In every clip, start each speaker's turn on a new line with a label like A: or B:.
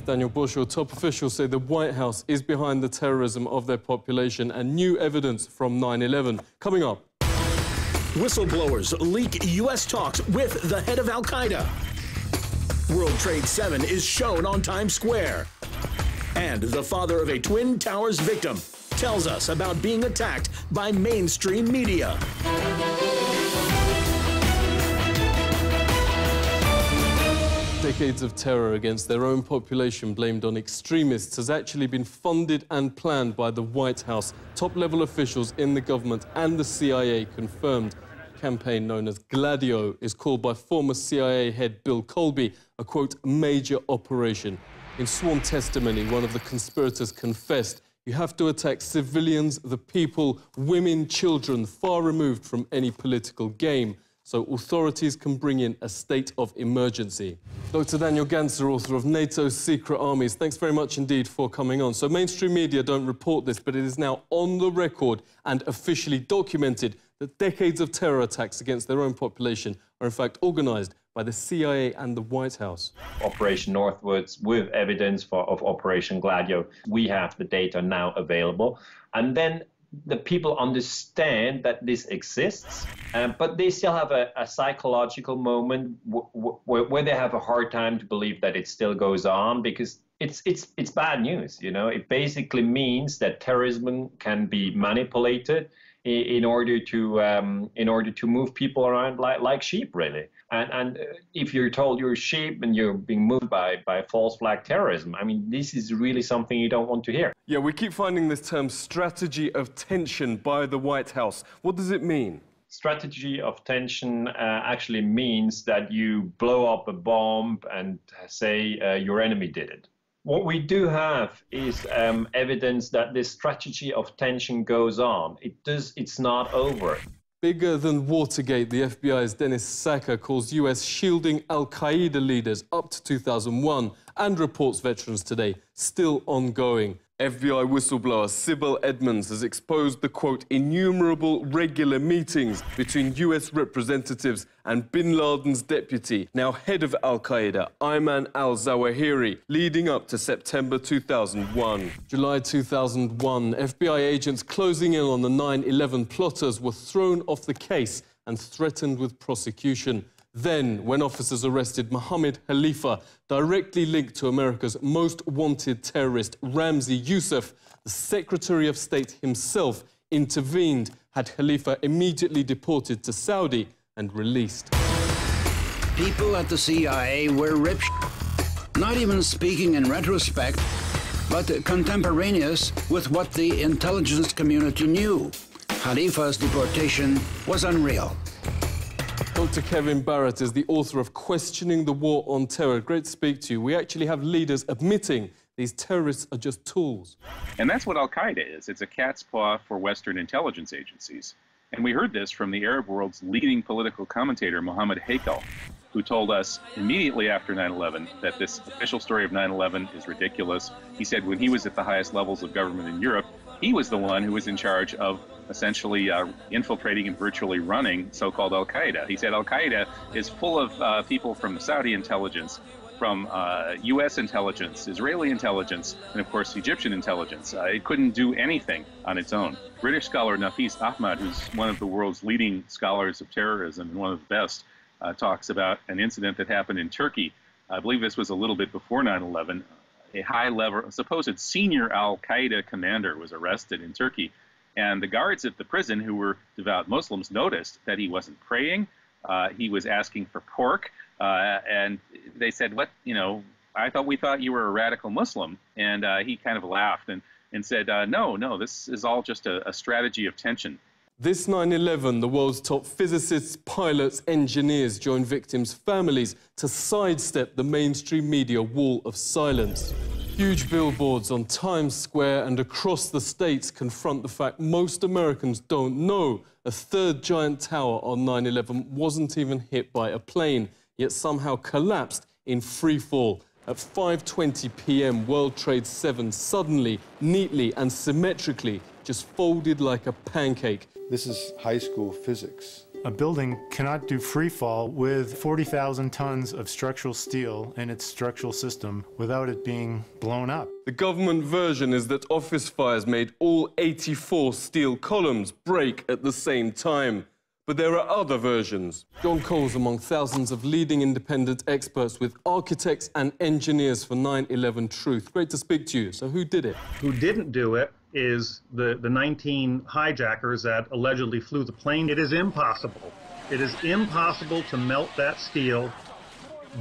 A: with Daniel Bushell. Top officials say the White House is behind the terrorism of their population and new evidence from 9/11. Coming up.
B: Whistleblowers leak U.S. talks with the head of Al-Qaeda. World Trade 7 is shown on Times Square. And the father of a Twin Towers victim tells us about being attacked by mainstream media.
A: Decades of terror against their own population blamed on extremists has actually been funded and planned by the White House. Top-level officials in the government and the CIA confirmed. A campaign known as Gladio is called by former CIA head Bill Colby a, quote, major operation. In sworn testimony, one of the conspirators confessed, you have to attack civilians, the people, women, children, far removed from any political game, so authorities can bring in a state of emergency. Dr. Daniel Ganser, author of NATO's Secret Armies, thanks very much indeed for coming on. So mainstream media don't report this, but it is now on the record and officially documented that decades of terror attacks against their own population are in fact organised by the CIA and the White House.
C: Operation Northwoods with evidence of Operation Gladio. We have the data now available. And then the people understand that this exists, but they still have a psychological moment where they have a hard time to believe that it still goes on, because it's bad news. You know, it basically means that terrorism can be manipulated in order to move people around like sheep, really. And if you're told you're a sheep and you're being moved by false flag terrorism, I mean, this is really something you don't want to hear.
A: Yeah, we keep finding this term strategy of tension by the White House. What does it mean?
C: Strategy of tension actually means that you blow up a bomb and say your enemy did it. What we do have is evidence that this strategy of tension goes on. It's not over.
A: Bigger than Watergate, the FBI's Dennis Sacker calls US shielding al-Qaeda leaders up to 2001 and reports veterans today still ongoing. FBI whistleblower Sybil Edmonds has exposed the, quote, innumerable regular meetings between US representatives and bin Laden's deputy, now head of al-Qaeda, Ayman al-Zawahiri, leading up to September 2001. July 2001, FBI agents closing in on the 9/11 plotters were thrown off the case and threatened with prosecution. Then, when officers arrested Mohammed Khalifa, directly linked to America's most wanted terrorist, Ramzi Youssef, the Secretary of State himself intervened, had Khalifa immediately deported to Saudi and released.
D: People at the CIA were rip not even speaking in retrospect, but contemporaneous with what the intelligence community knew. Khalifa's deportation was unreal.
A: Dr. Kevin Barrett is the author of Questioning the War on Terror. Great to speak to you. We actually have leaders admitting these terrorists are just tools.
E: And that's what al-Qaeda is. It's a cat's paw for Western intelligence agencies. And we heard this from the Arab world's leading political commentator, Mohammed Hakel, who told us immediately after 9/11 that this official story of 9/11 is ridiculous. He said when he was at the highest levels of government in Europe, he was the one who was in charge of essentially infiltrating and virtually running so-called al-Qaeda. He said al-Qaeda is full of people from Saudi intelligence, from U.S. intelligence, Israeli intelligence, and of course Egyptian intelligence. It couldn't do anything on its own. British scholar Nafis Ahmad, who's one of the world's leading scholars of terrorism and one of the best, talks about an incident that happened in Turkey. I believe this was a little bit before 9/11. A high-level, supposed senior al-Qaeda commander was arrested in Turkey. And the guards at the prison, who were devout Muslims, noticed that he wasn't praying. He was asking for pork. And they said, what, you know, we thought you were a radical Muslim. And he kind of laughed and said, no, this is all just a strategy of tension.
A: This 9/11, the world's top physicists, pilots, engineers joined victims' families to sidestep the mainstream media wall of silence. Huge billboards on Times Square and across the states confront the fact most Americans don't know a third giant tower on 9/11 wasn't even hit by a plane, yet somehow collapsed in free fall. At 5:20 p.m, World Trade 7 suddenly, neatly and symmetrically just folded like a pancake.
F: This is high school physics. A building cannot do free fall with 40,000 tons of structural steel in its structural system without it being blown up.
A: The government version is that office fires made all 84 steel columns break at the same time. But there are other versions. John Cole's among thousands of leading independent experts with architects and engineers for 9/11 Truth. Great to speak to you. So who did it?
G: Who didn't do it is the 19 hijackers that allegedly flew the plane. It is impossible. It is impossible to melt that steel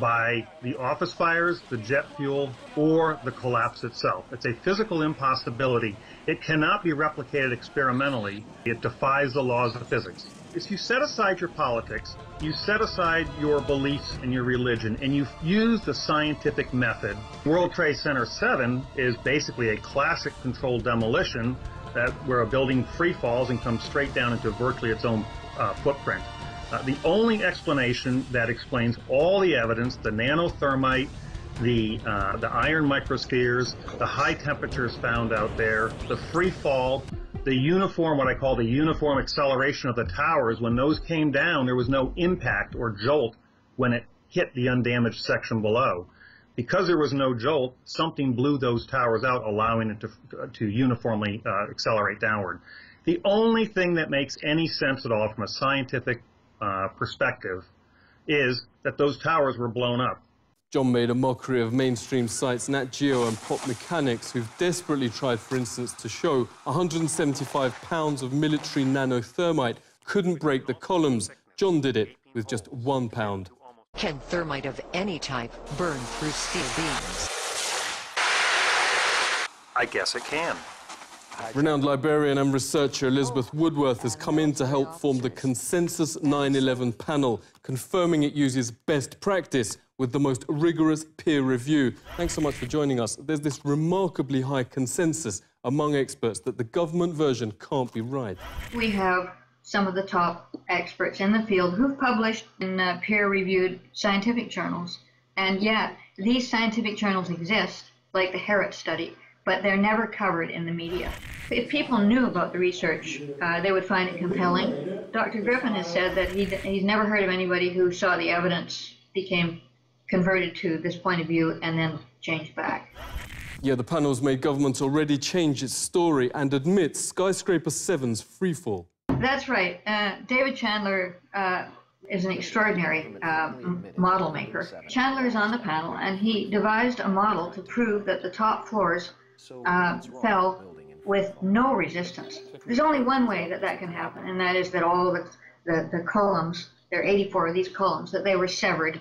G: by the office fires, the jet fuel, or the collapse itself. It's a physical impossibility. It cannot be replicated experimentally. It defies the laws of physics. If you set aside your politics, you set aside your beliefs and your religion, and you use the scientific method. World Trade Center 7 is basically a classic controlled demolition where a building free falls and comes straight down into virtually its own footprint. The only explanation that explains all the evidence, the nanothermite, the iron microspheres, the high temperatures found out there, the free fall, the uniform, what I call the uniform acceleration of the towers, when those came down, there was no impact or jolt when it hit the undamaged section below. Because there was no jolt, something blew those towers out, allowing it to uniformly accelerate downward. The only thing that makes any sense at all from a scientific perspective is that those towers were blown up.
A: John made a mockery of mainstream sites Nat Geo and Pop Mechanics, who've desperately tried, for instance, to show 175 pounds of military nanothermite couldn't break the columns. John did it with just 1 pound.
H: Can thermite of any type burn through steel beams?
I: I guess it can.
A: Renowned librarian and researcher Elizabeth Woodworth has come in to help form the Consensus 9/11 panel, confirming it uses best practice with the most rigorous peer review. Thanks so much for joining us. There's this remarkably high consensus among experts that the government version can't be right.
J: We have some of the top experts in the field who've published in peer-reviewed scientific journals. And yet, these scientific journals exist, like the Herrett study, but they're never covered in the media. If people knew about the research, they would find it compelling. Dr. Griffin has said that he's never heard of anybody who saw the evidence, became converted to this point of view, and then changed back.
A: Yeah, the panel's made government already change its story and admits Skyscraper 7's freefall.
J: That's right. David Chandler is an extraordinary model maker. Chandler is on the panel, and he devised a model to prove that the top floors fell with no resistance. There's only one way that that can happen, and that is that all the columns, there are 84 of these columns, that they were severed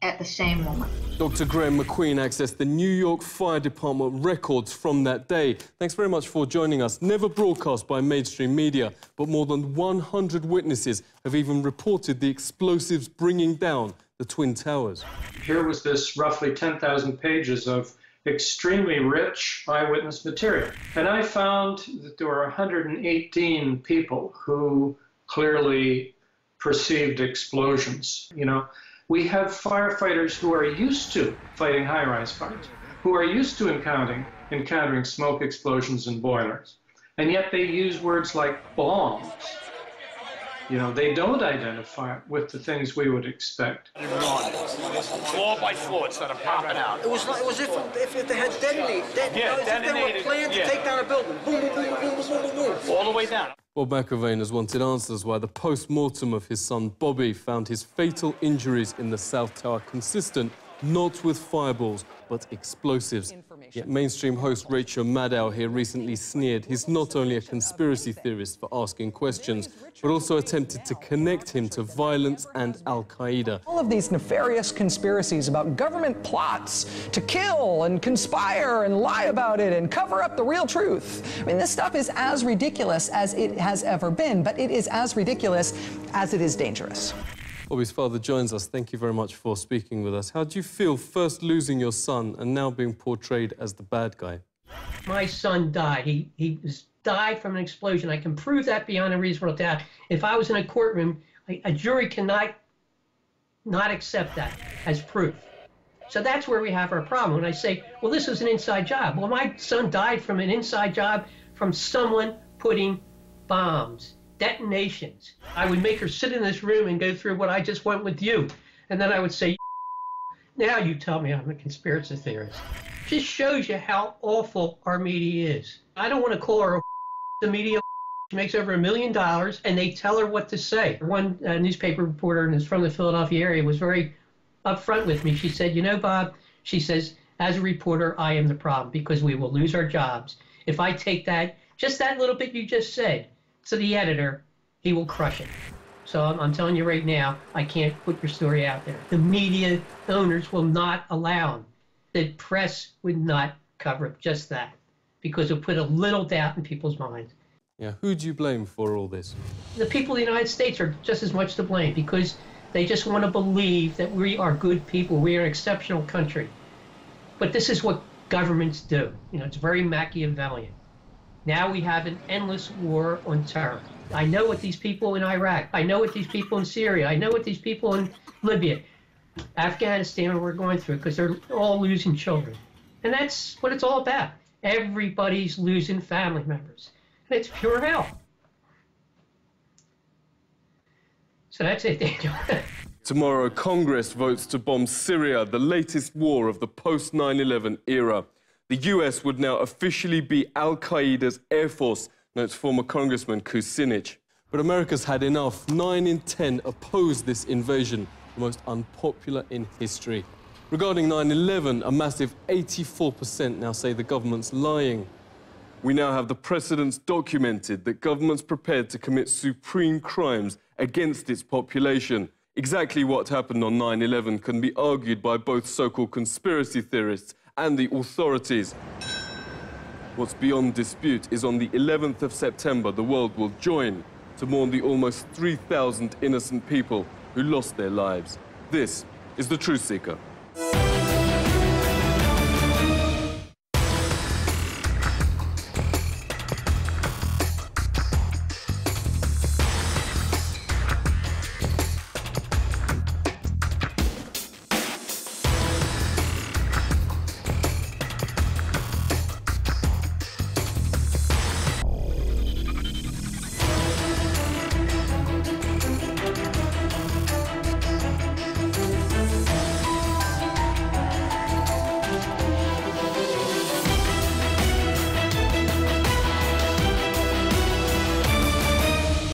J: at the same moment.
A: Dr. Graham McQueen accessed the New York Fire Department records from that day. Thanks very much for joining us. Never broadcast by mainstream media, but more than 100 witnesses have even reported the explosives bringing down the Twin Towers.
K: Here was this roughly 10,000 pages of extremely rich eyewitness material. And I found that there were 118 people who clearly perceived explosions. You know, we have firefighters who are used to fighting high-rise fires, who are used to encountering smoke explosions and boilers, and yet they use words like bombs. You know, they don't identify it with the things we would expect.
I: Floor by floor, instead of popping out.
L: It was if they had detonated. If they were planned to take down a building. Boom, boom, boom, boom, boom, boom, boom.
I: All the way down.
A: Bob McIlvaine has wanted answers why the post-mortem of his son Bobby found his fatal injuries in the South Tower consistent not with fireballs, but explosives. Yet mainstream host Rachel Maddow here recently sneered he's not only a conspiracy theorist for asking questions, but also attempted to connect him to violence and Al-Qaeda.
M: All of these nefarious conspiracies about government plots to kill and conspire and lie about it and cover up the real truth. I mean, this stuff is as ridiculous as it has ever been, but it is as ridiculous as it is dangerous.
A: Bobby's father joins us. Thank you very much for speaking with us. How do you feel first losing your son and now being portrayed as the bad guy?
N: My son died. He died from an explosion. I can prove that beyond a reasonable doubt. If I was in a courtroom, a jury cannot not accept that as proof. So that's where we have our problem. When I say, well, this is an inside job. Well, my son died from an inside job from someone putting bombs, detonations. I would make her sit in this room and go through what I just went with you. And then I would say, now you tell me I'm a conspiracy theorist. Just shows you how awful our media is. I don't want to call her the media. She makes over $1 million, and they tell her what to say. One newspaper reporter, and is from the Philadelphia area, was very upfront with me. She said, you know, Bob, she says, as a reporter, I am the problem because we will lose our jobs. If I take that, just that little bit you just said, to the editor, he will crush it. So I'm telling you right now, I can't put your story out there. The media owners will not allow them. The press would not cover it, just that, because it put a little doubt in people's minds.
A: Yeah, who do you blame for all this?
N: The people of the United States are just as much to blame because they just want to believe that we are good people. We are an exceptional country. But this is what governments do. You know, it's very Machiavellian. Now we have an endless war on terror. I know what these people in Iraq, I know what these people in Syria, I know what these people in Libya, Afghanistan we're going through because they're all losing children. And that's what it's all about. Everybody's losing family members. And it's pure hell. So that's it, Daniel.
A: Tomorrow, Congress votes to bomb Syria, the latest war of the post-9/11 era. The US would now officially be al-Qaeda's air force, notes former Congressman Kucinich. But America's had enough. 9 in 10 oppose this invasion, the most unpopular in history. Regarding 9/11, a massive 84% now say the government's lying. We now have the precedents documented that governments prepared to commit supreme crimes against its population. Exactly what happened on 9/11 can be argued by both so-called conspiracy theorists and the authorities. What's beyond dispute is on the 11th of September, the world will join to mourn the almost 3,000 innocent people who lost their lives. This is The Truth Seeker.